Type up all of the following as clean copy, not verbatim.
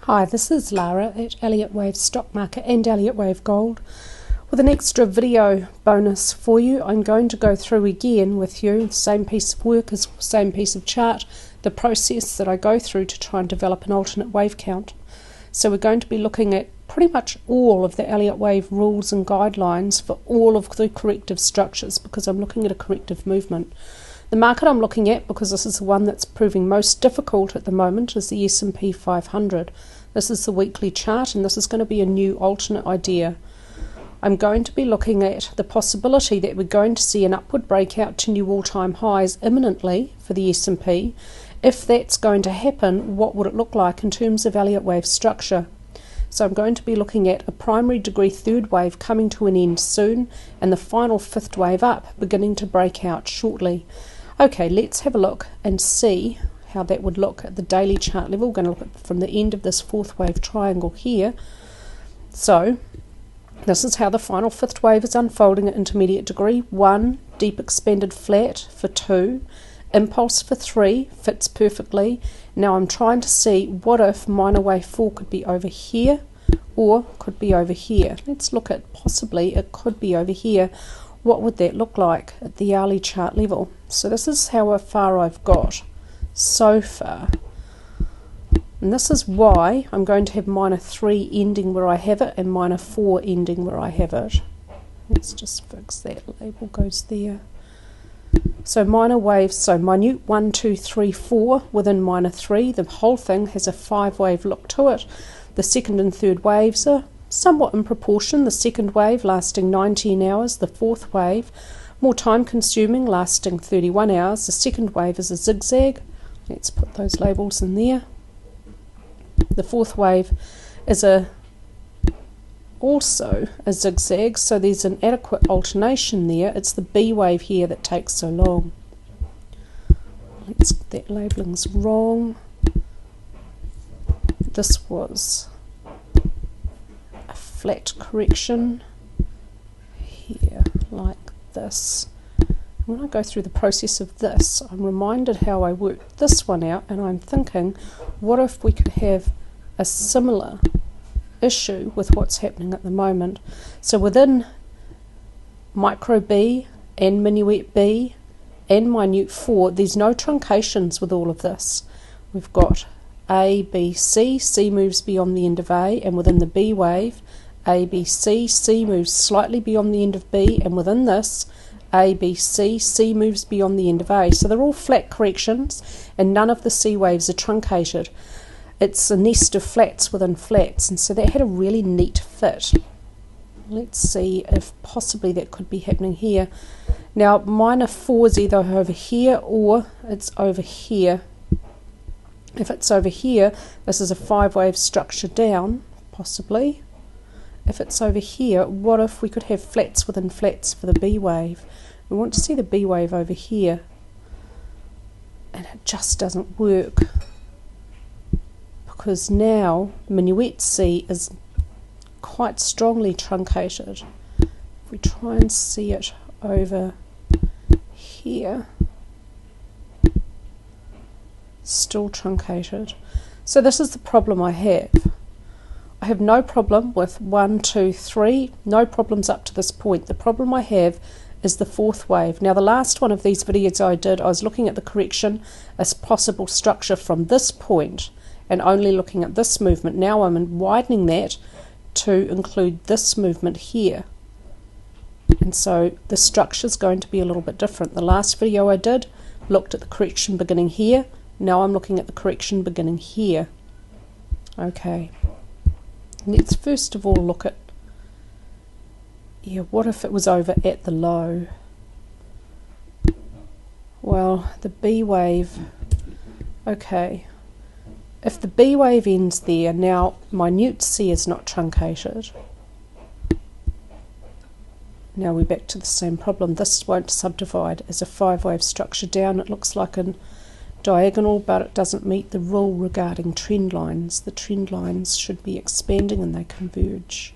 Hi, this is Lara at Elliott Wave Stock Market and Elliott Wave Gold. With an extra video bonus for you, I'm going to go through again with you the same piece of work as same piece of chart, the process that I go through to try and develop an alternate wave count. So we're going to be looking at pretty much all of the Elliott Wave rules and guidelines for all of the corrective structures, because I'm looking at a corrective movement. The market I'm looking at, because this is the one that's proving most difficult at the moment, is the S&P 500. This is the weekly chart, and this is going to be a new alternate idea. I'm going to be looking at the possibility that we're going to see an upward breakout to new all-time highs imminently for the S&P. If that's going to happen, what would it look like in terms of Elliott Wave structure? So I'm going to be looking at a primary degree third wave coming to an end soon, and the final fifth wave up beginning to break out shortly. Okay, let's have a look and see how that would look at the daily chart level. We're going to look at from the end of this fourth wave triangle here. So this is how the final fifth wave is unfolding at intermediate degree. 1, deep expanded flat for 2, impulse for 3, fits perfectly. Now I'm trying to see what if minor wave 4 could be over here or could be over here. Let's look at possibly it could be over here. What would that look like at the hourly chart level? So this is how far I've got so far. And this is why I'm going to have minor 3 ending where I have it and minor 4 ending where I have it. Let's just fix that label goes there. So minor waves, so minute 1, 2, 3, 4 within minor 3. The whole thing has a 5 wave look to it. The second and third waves are somewhat in proportion. The second wave lasting 19 hours, the fourth wave more time consuming, lasting 31 hours. The second wave is a zigzag. Let's put those labels in there. The fourth wave is also a zigzag, so there's an adequate alternation there. It's the B wave here that takes so long. That labelling's wrong. This was a flat correction here, like this. When I go through the process of this, I'm reminded how I worked this one out, and I'm thinking, what if we could have a similar issue with what's happening at the moment? So within micro B and minuet B and minute 4, there's no truncations with all of this. We've got A, B, C. C moves beyond the end of A, and within the B wave, A, B, C. C moves slightly beyond the end of B, and within this, A, B, C. C moves beyond the end of A. So they're all flat corrections, and none of the C waves are truncated. It's a nest of flats within flats, and so that had a really neat fit. Let's see if possibly that could be happening here. Now minor 4 is either over here or it's over here. If it's over here, this is a 5 wave structure down, possibly. If it's over here, what if we could have flats within flats for the B wave? We want to see the B wave over here, and it just doesn't work, because now minuet C is quite strongly truncated. If we try and see it over here, still truncated. So this is the problem I have. I have no problem with 1, 2, 3, no problems up to this point. The problem I have is the fourth wave. Now the last one of these videos I did, I was looking at the correction as possible structure from this point and only looking at this movement. Now I'm widening that to include this movement here. And so the structure is going to be a little bit different. The last video I did looked at the correction beginning here. Now I'm looking at the correction beginning here. Okay. Let's first of all look at, what if it was over at the low? Well, the B wave, okay. If the B wave ends there, now minute C is not truncated. Now we're back to the same problem. This won't subdivide as a 5 wave structure down. It looks like a diagonal, but it doesn't meet the rule regarding trend lines. The trend lines should be expanding and they converge.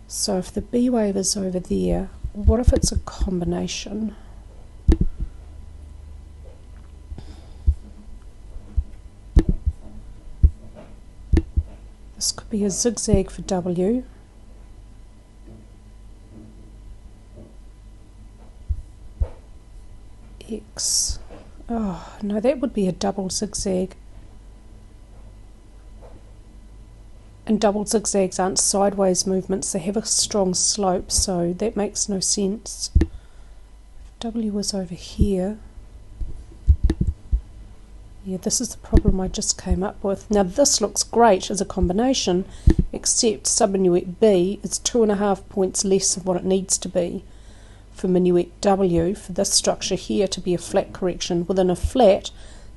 So if the B wave is over there, what if it's a combination? This could be a zigzag for W. X. Oh, no, that would be a double zigzag. And double zigzags aren't sideways movements, they have a strong slope, so that makes no sense. If W was over here, yeah, this is the problem I just came up with. Now this looks great as a combination, except sub-minuet B is 2.5 points less of what it needs to be for minuet W for this structure here to be a flat correction. Within a flat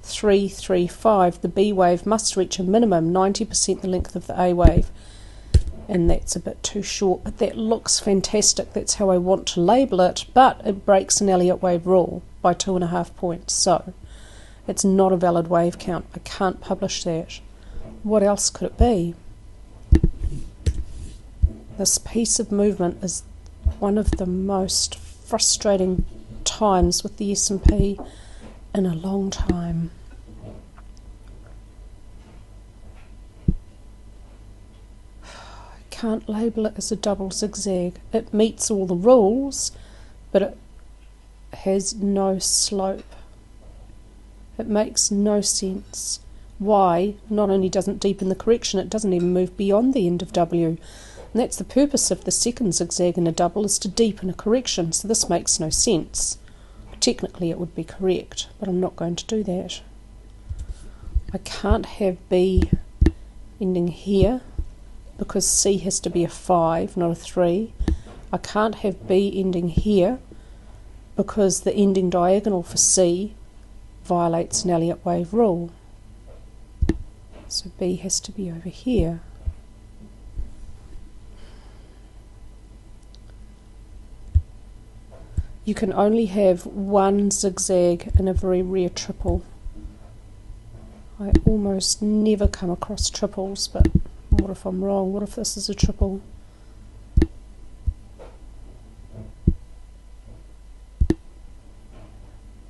3, 3, 5, the B wave must reach a minimum 90% the length of the A wave, and that's a bit too short, but that looks fantastic. That's how I want to label it, but it breaks an Elliott wave rule by 2.5 points, so it's not a valid wave count. I can't publish that. What else could it be? This piece of movement is one of the most frustrating times with the S&P in a long time. I can't label it as a double zigzag. It meets all the rules, but it has no slope. It makes no sense. Y not only doesn't deepen the correction, it doesn't even move beyond the end of W. And that's the purpose of the second zigzag in a double, is to deepen a correction, so this makes no sense. Technically it would be correct, but I'm not going to do that. I can't have B ending here because C has to be a 5, not a 3. I can't have B ending here because the ending diagonal for C violates an Elliott wave rule. So B has to be over here. You can only have one zigzag in a very rare triple. I almost never come across triples, but what if I'm wrong? What if this is a triple?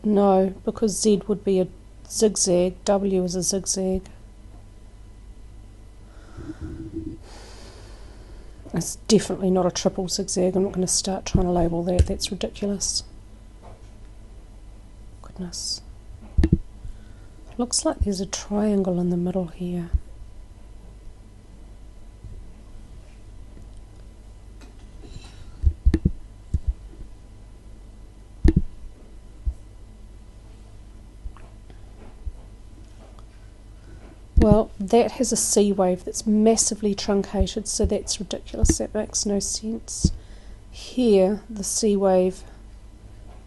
No, because Z would be a zigzag, W is a zigzag. It's definitely not a triple zigzag. I'm not going to start trying to label that. That's ridiculous. Goodness. Looks like there's a triangle in the middle here. Well, that has a C wave that's massively truncated, so that's ridiculous. That makes no sense. Here, the C wave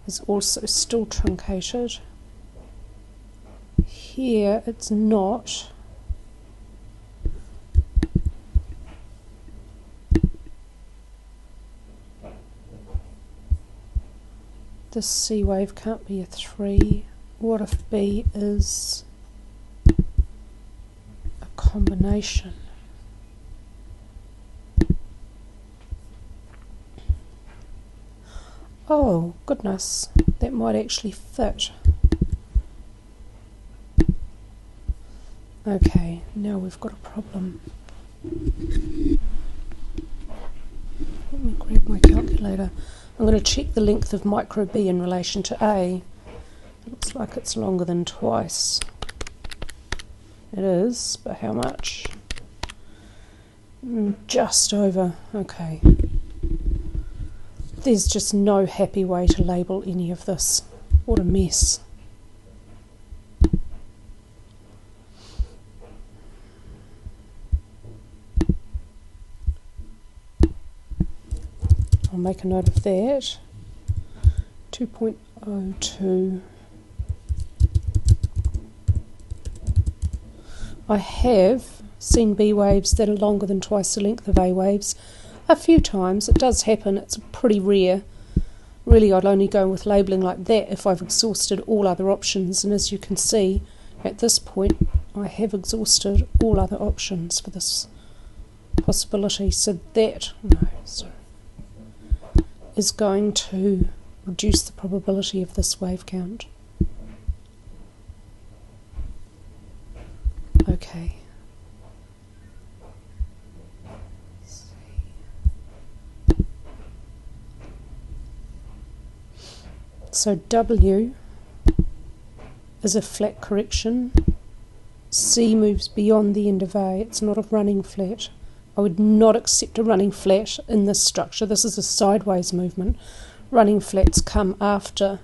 is also still truncated. Here, it's not. This C wave can't be a 3. What if B is combination? Oh goodness, that might actually fit. Okay, now we've got a problem. Let me grab my calculator. I'm going to check the length of micro B in relation to A. It looks like it's longer than twice. It is, but how much? Just over. Okay. There's just no happy way to label any of this. What a mess. I'll make a note of that. 2.02. I have seen B waves that are longer than twice the length of A waves a few times. It does happen, it's pretty rare. Really, I'd only go with labelling like that if I've exhausted all other options, and as you can see, at this point, I have exhausted all other options for this possibility, so that is going to reduce the probability of this wave count. Okay. So W is a flat correction. C moves beyond the end of A. It's not a running flat. I would not accept a running flat in this structure. This is a sideways movement. Running flats come after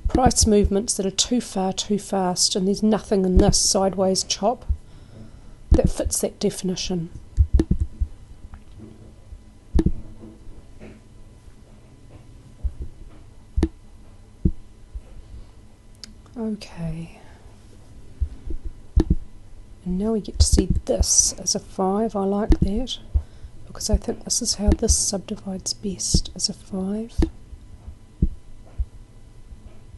price movements that are too far, too fast, and there's nothing in this sideways chop that fits that definition. Okay. And now we get to see this as a 5. I like that because I think this is how this subdivides best, as a 5.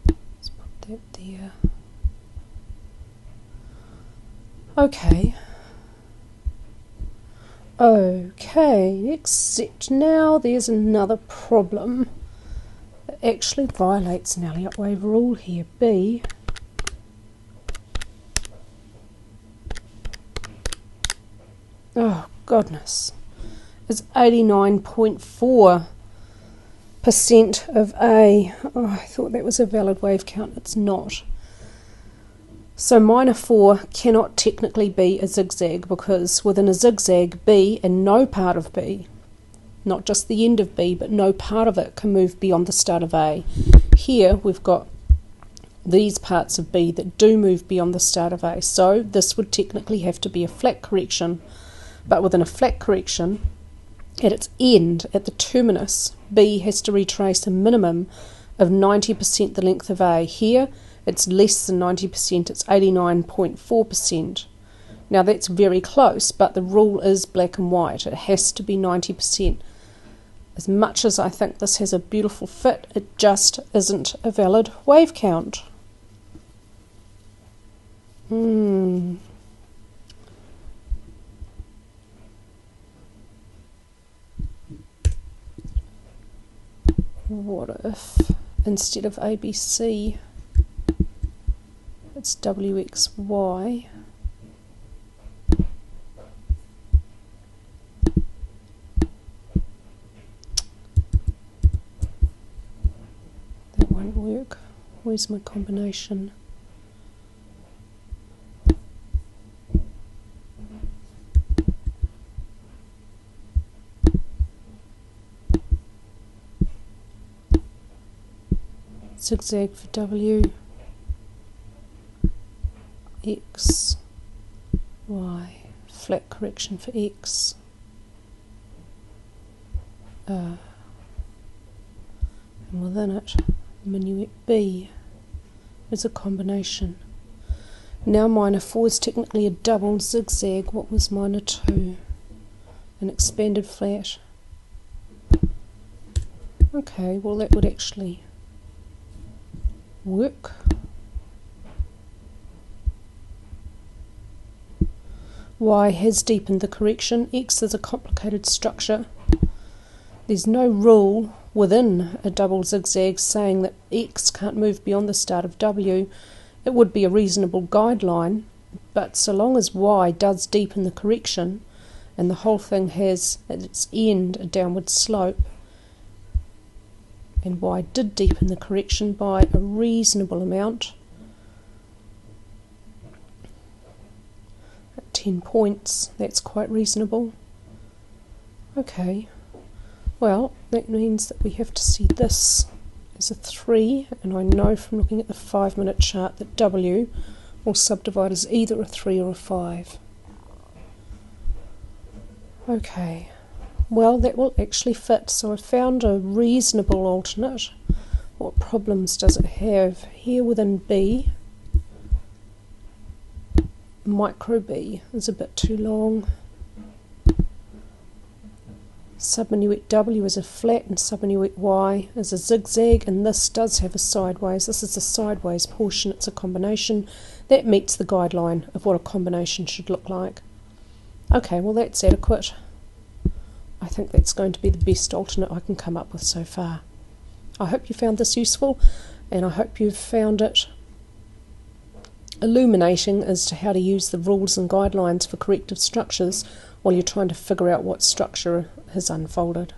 Let's put that there. Okay. Okay, except now there's another problem. It actually violates an Elliott wave rule here. B goodness, is 89.4% of A. Oh, I thought that was a valid wave count. It's not. So -4 cannot technically be a zigzag, because within a zigzag, B and no part of B, not just the end of B, but no part of it can move beyond the start of A. Here we've got these parts of B that do move beyond the start of A. So this would technically have to be a flat correction. But within a flat correction, at its end, at the terminus, B has to retrace a minimum of 90% the length of A. Here, it's less than 90%, it's 89.4%. Now that's very close, but the rule is black and white. It has to be 90%. As much as I think this has a beautiful fit, it just isn't a valid wave count. What if instead of ABC it's WXY? That won't work. Where's my combination? Zigzag for W, X, Y, flat correction for X, and within it, minuet B is a combination. Now -4 is technically a double zigzag. What was -2? An expanded flat. Okay, well that would actually work. Y has deepened the correction. X is a complicated structure. There's no rule within a double zigzag saying that X can't move beyond the start of W. It would be a reasonable guideline, but so long as Y does deepen the correction and the whole thing has at its end a downward slope, and Y did deepen the correction by a reasonable amount, at 10 points, that's quite reasonable. Okay, well that means that we have to see this as a 3, and I know from looking at the 5-minute chart that W will subdivide as either a 3 or a 5. Okay. Well, that will actually fit. So I found a reasonable alternate. What problems does it have? Here within B, micro B is a bit too long. Subminuet W is a flat and subminuet Y is a zigzag, and this does have a sideways. This is a sideways portion. It's a combination. That meets the guideline of what a combination should look like. Okay, well that's adequate. I think that's going to be the best alternate I can come up with so far. I hope you found this useful, and I hope you've found it illuminating as to how to use the rules and guidelines for corrective structures while you're trying to figure out what structure has unfolded.